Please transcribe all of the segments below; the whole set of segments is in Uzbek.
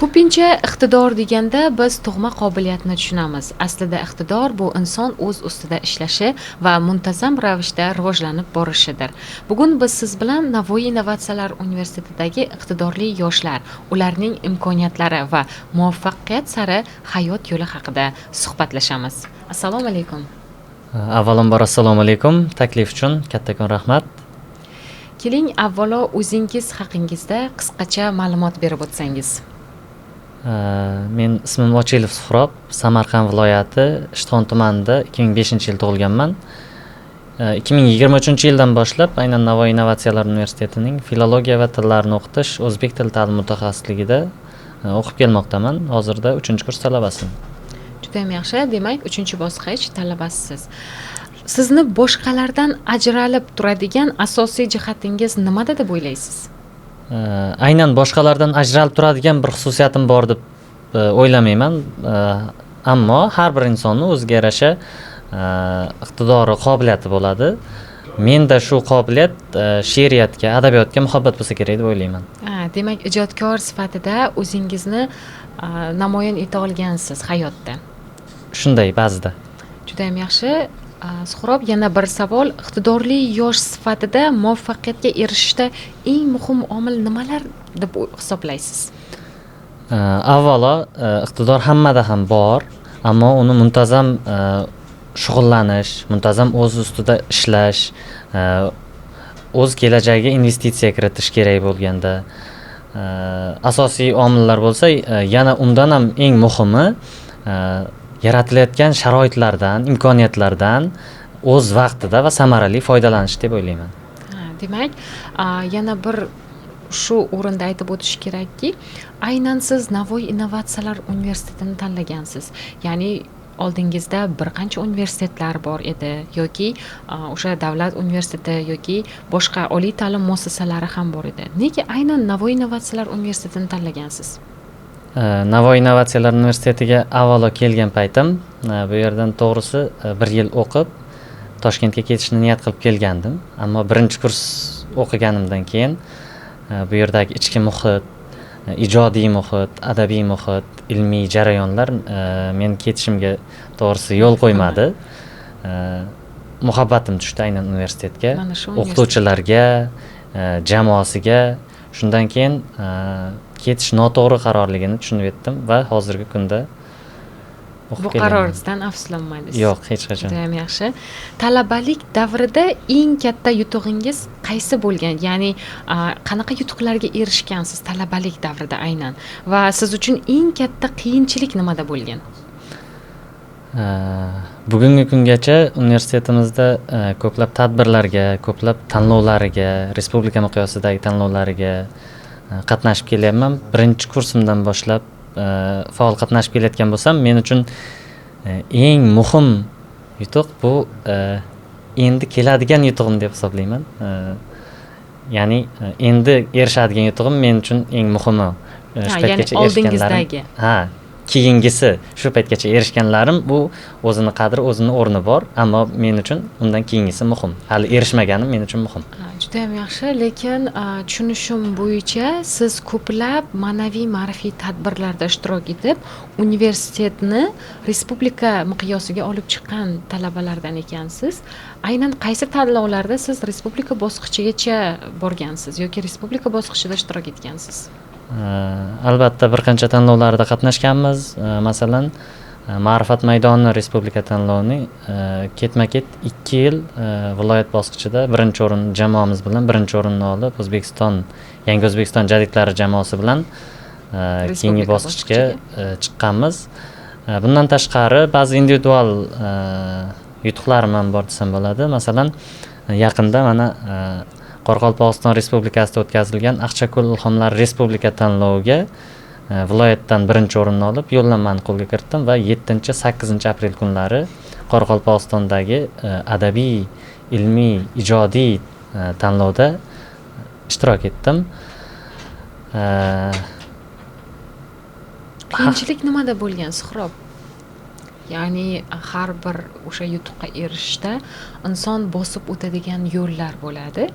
Ko'pincha iqtidor deganda biz tug'ma qobiliyatni tushunamiz. Aslida iqtidor bu inson o'z ustida ishlashi va muntazam ravishda rivojlanib borishidir. Bugun biz siz bilan Navoiy Innovatsiyalar universitetidagi iqtidorli yoshlar, ularning imkoniyatlari va muvaffaqiyat sari hayot yo'li haqida suhbatlashamiz. Assalomu alaykum. Avvalambor assalomu alaykum. Taklif uchun kattakon rahmat. Keling, avvalo o'zingiz haqingizda qisqacha ma'lumot berib o'tsangiz. Men ismim Ochilov Suhrob, Samarqand viloyati Ishtixon tumanida 2005-yil tug'ilganman. 2023-yildan boshlab aynan Navoiy Innovatsiyalar universitetining filologiya va tillarni o'qitish o'zbek tili ta'lim mutaxassisligida o'qib kelmoqdaman. Hozirda 3-kurs talabasiman. Juda ham yaxshi. Demak, 3-bosqich talabasiz. Sizni boshqalardan ajralib turadigan asosiy jihatingiz nimada deb o'ylaysiz? Aynan boshqalardan ajralib turadigan bir xususiyatim bor deb o'ylamayman. Ammo har bir insonning o'ziga yarasha iqtidori, qobiliyati bo'ladi. Menda shu qobiliyat she'riyatga, adabiyotga muhabbat bo'lsa kerak deb o'ylayman. Demak, ijodkor sifatida o'zingizni namoyon eta olgansiz hayotda. Shunday ba'zida. Juda ham yaxshi. Suhrob, yana bir savol. Iqtidorli yosh sifatida muvaffaqiyatga erishishda eng muhim omil nimalar deb hisoblaysiz? Avvalo, iqtidor hammada ham bor, ammo uni muntazam shug'ullanish, muntazam o'z ustida ishlash, o'z kelajagiga investitsiya kiritish kerak bo'lganda asosiy omillar bo'lsa, yana undan ham eng muhimi yaratilayotgan sharoitlardan, imkoniyatlardan o'z vaqtida va samarali foydalanish deb o'ylayman. Demak, yana bir shu o'rinda aytib o'tish kerakki, aynan siz Navoiy Innovatsiyalar universitetini tanlagansiz. Ya'ni oldingizda bir qancha universitetlar bor edi yoki o'sha davlat universiteti yoki boshqa oliy ta'lim muassasalari ham bor edi. Nega aynan Navoiy Innovatsiyalar universitetini tanlagansiz? Navoiy Innovatsiyalar universitetiga avvalo kelgan paytim bu yerdan to'g'risi 1 yil o'qib Toshkentga ketishni niyat qilib kelgandim. Ammo 1-kurs o'qiganimdan keyin bu yerdagi ichki muhit, ijodiy muhit, adabiy muhit, ilmiy jarayonlar men ketishimga to'g'risi yo'l qo'ymadi. Muhabbatim tushdi aynan universitetga, o'qituvchilarga, jamoasiga. Shundan keyin ketish noto'g'ri qarorligini tushunib yetdim va hozirgi kunda bu qaroringizdan afsuslanmaysiz? Yo'q, hech qachon. Juda ham yaxshi. Talabalik davrida eng katta yutug'ingiz qaysi bo'lgan? Ya'ni qanaqa yutuqlarga erishgansiz talabalik davrida aynan? Va siz uchun eng katta qiyinchilik nimada bo'lgan? Bugungi kungacha universitetimizda ko'plab tadbirlarga, ko'plab tanlovlariga, respublika miqyosidagi tanlovlariga qatnashib kelyapman. 1-kursimdan boshlab faol qatnashib kelayotgan bo'lsam, men uchun eng muhim yutuq bu endi keladigan yutug'im deb hisoblayman. Ya'ni endi erishadigan yutug'im men uchun eng muhimi. Shu paytgacha oldingizdagi. Keyingisi shu paytgacha erishganlarim bu o'zini qadri, o'zini o'rni bor, ammo men uchun undan keyingisi muhim. Hali erishmaganim men uchun muhim. Juda ham yaxshi, lekin tushunishim bo'yicha siz ko'plab ma'naviy ma'rifiy tadbirlarda ishtirok etib, universitetni respublika miqyosiga olib chiqqan talabalardan ekansiz. Aynan qaysi tanlovlarda siz respublika bosqichigacha borgansiz yoki respublika bosqichida ishtirok etgansiz? Albatta bir qancha tanlovlarda qatnashganmiz. Masalan, Ma'rifat maydoni respublika tanlovining ketma-ket 2 yil viloyat bosqichida 1-o'rin jamoamiz bilan 1-o'rinni olib, Yangi O'zbekiston jadidlari jamoasi bilan keyingi bosqichga chiqqanmiz. Bundan tashqari ba'zi individual yutuqlarim ham bor desam bo'ladi. Masalan, yaqinda mana Qoraqalpog'iston Respublikasida o'tkazilgan Aqchako'l ilhomlari respublika tanloviga viloyatdan 1-o'rinni olib, yo'llanmani qo'lga kiritdim va 7-8 aprel kunlari Qoraqalpog'istondagi adabiy, ilmiy, ijodiy tanlovda ishtirok etdim. Qiyinchilik nimada bo'lgan, Suhrob? Ya'ni har bir o'sha yutuqqa erishishda inson bosib o'tadigan yo'llar bo'ladi.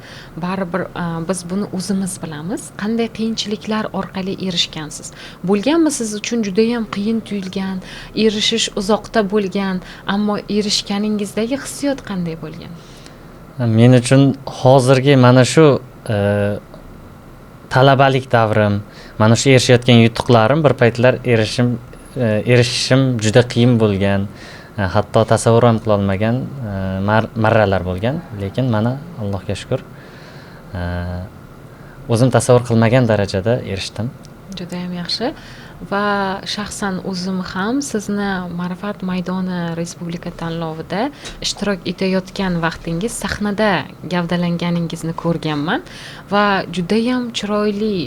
Baribir biz buni o'zimiz bilamiz. Qanday qiyinchiliklar orqali erishgansiz? Bo'lganmi siz uchun juda ham qiyin tuyulgan, erishish uzoqda bo'lgan, ammo erishganingizdagi hissiyot qanday bo'lgan? Men uchun hozirgi mana shu talabalik davrim, mana shu erishayotgan yutuqlarim bir paytlar erishishim juda qiyin bo'lgan, hatto tasavvur ham qila olmagan marralar bo'lgan, lekin mana Allohga shukr, o'zim tasavvur qilmagan darajada erishdim. Juda ham yaxshi. Va shaxsan o'zim ham sizni Ma'rifat maydoni respublika tanlovida ishtirok etayotgan vaqtingiz sahnada gavdalanganingizni ko'rganman va juda ham chiroyli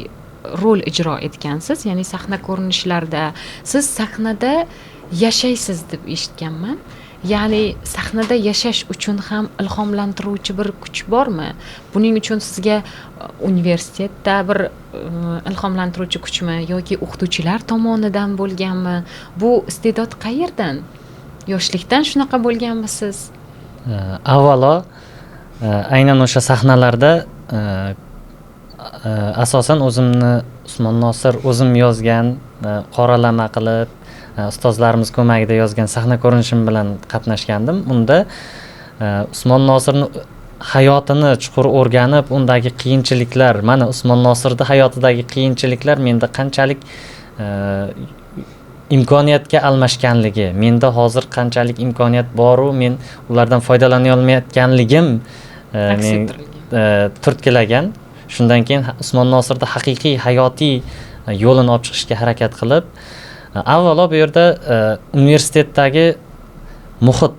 rol ijro etgansiz. Ya'ni sahna ko'rinishlarida siz sahnada yashaysiz deb eshitganman. Ya'ni sahnada yashash uchun ham ilhomlantiruvchi bir kuch bormi? Buning uchun sizga universitetda bir ilhomlantiruvchi kuchmi yoki o'qituvchilar tomonidan bo'lganmi? Bu iste'dod qayerdan? Yoshlikdan shunaqa bo'lganmisiz? Avvalo aynan o'sha sahnalarda asosan o'zimni Usmon Nosir o'zim yozgan, qoralama qilib ustozlarimiz ko'magida yozgan sahna ko'rinishim bilan qatnashgandim. Unda Usmon Nosirni hayotini chuqur o'rganib, undagi qiyinchiliklar, mana Usmon Nosirning hayotidagi qiyinchiliklar menda qanchalik imkoniyatga almashganligi, menda hozir qanchalik imkoniyat bor-u, men ulardan foydalana olmayotganligim turtkilagan. Shundan keyin Usmon Nosirning haqiqiy hayotiy yo'lini olib chiqishga harakat qilib, avvalo bu yerda universitetdagi muhit,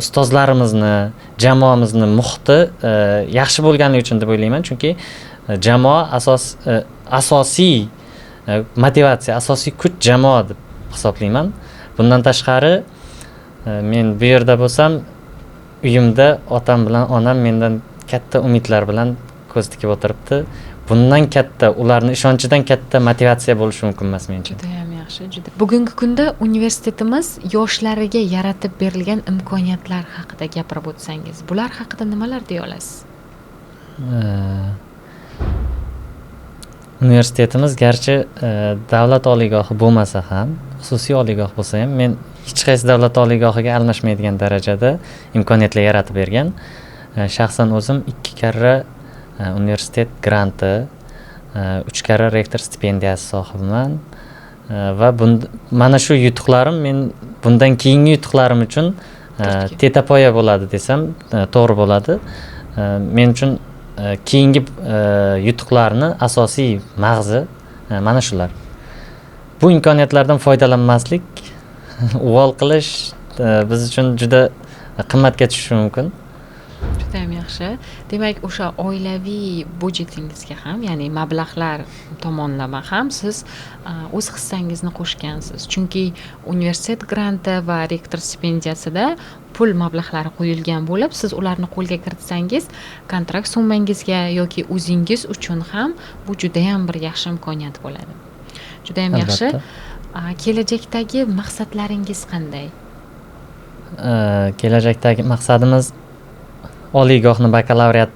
ustozlarimizni, jamoamizni muhiti yaxshi bo'lganligi uchun deb o'ylayman. Chunki jamoa asosiy motivatsiya, asosiy kuch jamoa deb hisoblayman. Bundan tashqari men bu yerda bo'lsam, uyimda otam bilan onam mendan katta umidlar bilan ko'z tikib o'tiribdi. Bundan katta, ularning ishonchidan katta motivatsiya bo'lishi mumkin emas menimcha. Juda ham yaxshi, juda. Bugungi kunda universitetimiz yoshlariga yaratib berilgan imkoniyatlar haqida gapirib o'tsangiz, bular haqida nimalar deya olasiz? Universitetimiz garchi davlat oliygohi bo'lmasa ham, xususiy oliygoh bo'lsa ham, men hech qaysi davlat oliygohiga almashmaydigan darajada imkoniyatlar yaratib bergan. Shaxsan o'zim 2 karra universitet granti, 3 karra rektor stipendiyasi sohibiman va mana shu yutuqlarim men bundan keyingi yutuqlarim uchun tetapoya bo'ladi desam to'g'ri bo'ladi. Men uchun keyingi yutuqlarni asosiy mag'zi mana shular. Bu imkoniyatlardan foydalanmaslik, uvol qilish biz uchun juda qimmatga tushishi mumkin. Juda ham yaxshi. Demak, o'sha oilaviy budjetingizga ham, ya'ni mablag'lar tomonlama ham siz o'z hissangizni qo'shgansiz. Chunki universitet granti va rektor stipendiyasida pul mablag'lari qo'yilgan bo'lib, siz ularni qo'lga kiritsangiz, kontrakt summangizga yoki o'zingiz uchun ham bu juda ham bir yaxshi imkoniyat bo'ladi. Juda ham yaxshi. Kelajakdagi maqsadlaringiz qanday? Kelajakdagi maqsadimiz oliygohni bakalavriat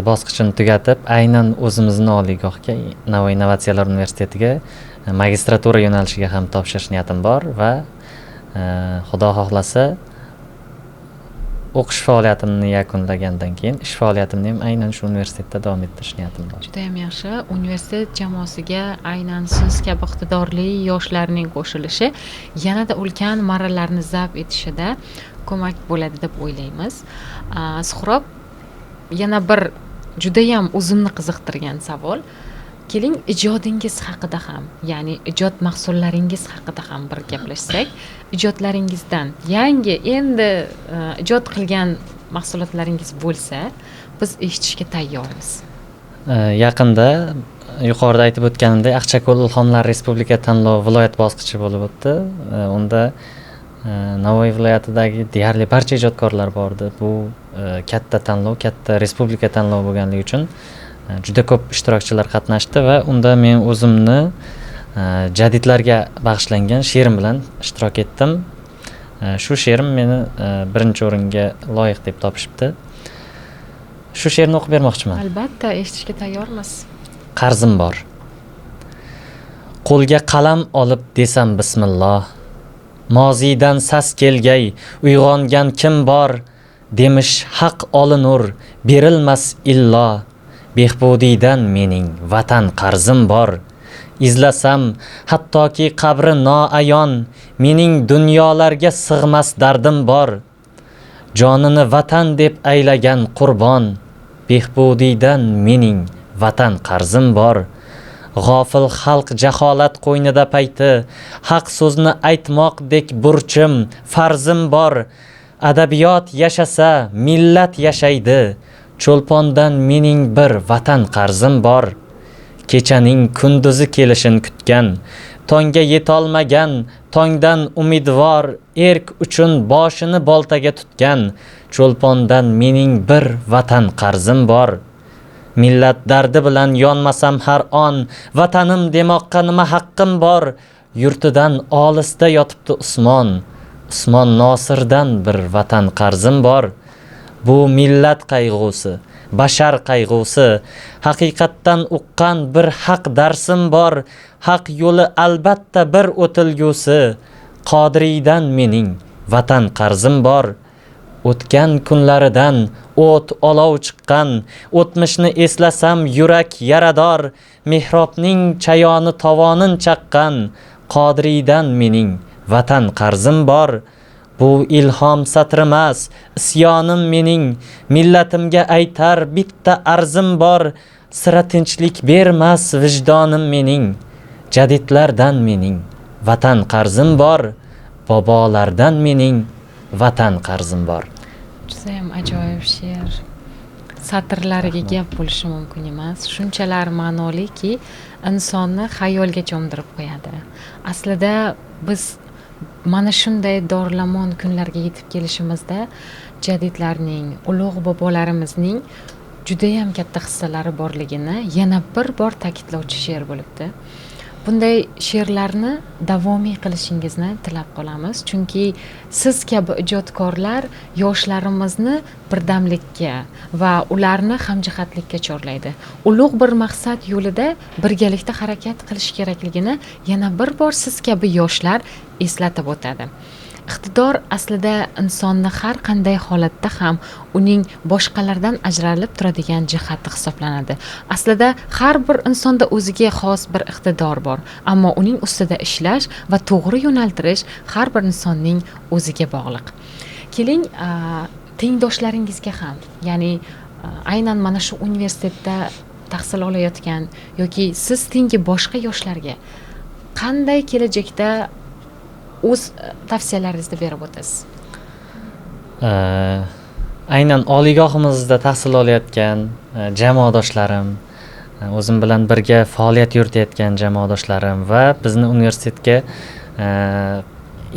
bosqichini tugatib, aynan o'zimizni oliygohga, Navoiy innovatsiyalar universitetiga magistratura yo'nalishiga ham topshirish niyatim bor va Xudo xohlasa o'qish faoliyatimni yakunlagandan keyin ish faoliyatimni ham aynan shu universitetda davom ettirish niyatim bor. Juda ham yaxshi. Universitet jamoasiga aynan siz kabi iqtidorli yoshlarning qo'shilishi yanada ulkan marralarni zabt etishida ko'mak bo'ladi deb o'ylaymiz. Suhrob, yana bir juda ham o'zimni qiziqtirgan savol. Keling, ijodingiz haqida ham, ya'ni ijod mahsullaringiz haqida ham bir gaplashsak. Ijodlaringizdan yangi endi ijod qilgan mahsulotlaringiz bo'lsa, biz eshitishga tayyormiz. Yaqinda yuqorida aytib o'tganimdek, Aqchako'l Ilhomlar Respublika tanlovi viloyat bosqichi bo'lib o'tdi. Unda Navoiy viloyatidagi deyarli barcha ijodkorlar bordi. Bu katta tanlov, katta respublika tanlovi bo'lganligi uchun juda ko'p ishtirokchilar qatnashdi va unda men o'zimni jadidlarga bag'ishlangan she'rim bilan ishtirok etdim. Shu she'rim meni birinchi o'ringa loyiq deb topishibdi. Shu she'rni o'qib bermoqchiman. Albatta, eshitishga tayyormiz. Qarzim bor. Qo'lga qalam olib desam bismillah. Moziydan sas kelgay, uyg'ongan kim bor? Demish haq olinur, berilmas illo. Behbudiydan mening vatan qarzim bor. Izlasam hattoki qabri noayon, mening dunyolarga sig'mas dardim bor. Jonini vatan deb aylagan qurbon, behbudiydan mening vatan qarzim bor. G'ofil xalq jaholat qo'ynida payti, haq so'zni aytmoqdek burchim, farzim bor. Adabiyot yashasa, millat yashaydi. Cho'lpondan mening bir vatan qarzim bor. Kechaning kunduzi kelishin kutgan, tongga yetolmagan, tongdan umidvor, erk uchun boshini boltaga tutgan, cho'lpondan mening bir vatan qarzim bor. Millat dardi bilan yonmasam har on, vatanim demoqqa nima haqqim bor? Yurtidan olisda yotibdi Usmon, Usmon Nosirdan bir vatan qarzim bor. Bu millat qayg'usi, bashar qayg'usi, haqiqatdan uqqan bir haq darsim bor. Haq yo'li albatta bir o'tilgusi, Qodiriydan mening vatan qarzim bor. O'tgan kunlaridan o't olov chiqqan, o'tmishni eslasam yurak yarador. Mehrobning chayoni tovonin chaqqan, Qodiriydan mening vatan qarzim bor. Bu ilhom satrimas, isyonim mening, millatimga aytar bitta arzim bor. Sira tinchlik bermas vijdonim mening, jadidlardan mening vatan qarzim bor. Bobolardan mening vatan qarzim bor. Judayam ajoyib she'r. Satrlariga gap bo'lishi mumkin emas. Shunchalar ma'noliki, insonni xayolga cho'mdirib qo'yadi. Aslida biz mana shunday dorlamon kunlarga yetib kelishimizda jadidlarning, ulug' bobolarimizning judayam katta hissalari borligini yana bir bor ta'kidlovchi she'r bo'libdi. Bunday she'rlarni davomiy qilishingizni tilab qolamiz, chunki siz kabi ijodkorlar yoshlarimizni birdamlikka va ularni hamjihatlikka chorlaydi. Ulug' bir maqsad yo'lida birgalikda harakat qilish kerakligini yana bir bor siz kabi yoshlar eslatib o'tadi. Iqtidor aslida insonni har qanday holatda ham uning boshqalardan ajralib turadigan jihati hisoblanadi. Aslida har bir insonda o'ziga xos bir iqtidor bor, ammo uning ustida ishlash va to'g'ri yo'naltirish har bir insonning o'ziga bog'liq. Keling, tengdoshlaringizga ham, ya'ni aynan mana shu universitetda tahsil olayotgan yoki siz tengi boshqa yoshlarga qanday kelajakda o'z tavsiyalaringizni berib o'tasiz? Aynan oliygohimizda tahsil olayotgan jamoadoshlarim, o'zim bilan birga faoliyat yuritayotgan jamoadoshlarim va bizni universitetga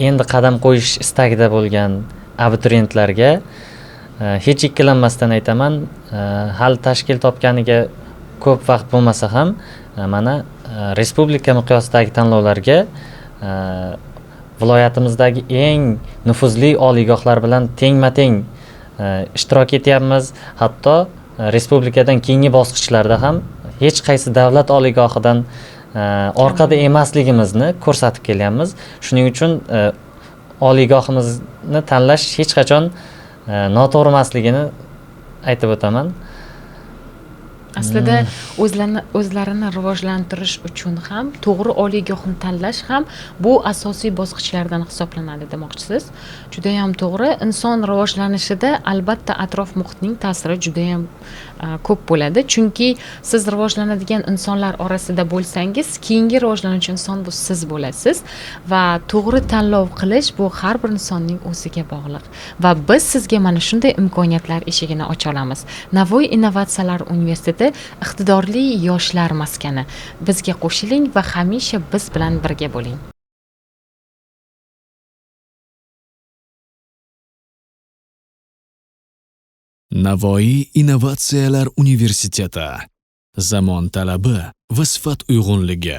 endi qadam qo'yish istagida bo'lgan abituriyentlarga hech ikkilanmasdan aytaman, hali tashkil topganiga ko'p vaqt bo'lmasa ham, mana respublika miqyosidagi tanlovlarga viloyatimizdagi eng nufuzli oliygohlar bilan tengma-teng ishtirok etyapmiz. Hatto respublikadan keyingi bosqichlarda ham hech qaysi davlat oliygohidan orqada emasligimizni ko'rsatib kelyapmiz. Shuning uchun oliygohimizni tanlash hech qachon noto'g'ri emasligini aytib o'taman. Aslida o'zlarini rivojlantirish uchun ham to'g'ri oliygohni tanlash ham bu asosiy bosqichlardan hisoblanadi demoqchisiz. Juda ham to'g'ri. Inson rivojlanishida albatta atrof muhitning ta'siri juda ham ko'p bo'ladi. Chunki siz rivojlanadigan insonlar orasida bo'lsangiz, keyingi rivojlanuvchi inson bu siz bo'lasiz va to'g'ri tanlov qilish bu har bir insonning o'ziga bog'liq. Va biz sizga mana shunday imkoniyatlar eshigini ocha olamiz. Navoiy Innovatsiyalar universiteti iqtidorli yoshlar maskani. Bizga qo'shiling va hamisha biz bilan birga bo'ling. Navoiy Innovatsiyalar universiteti. Zamon talabi va sifat uyg'unligi.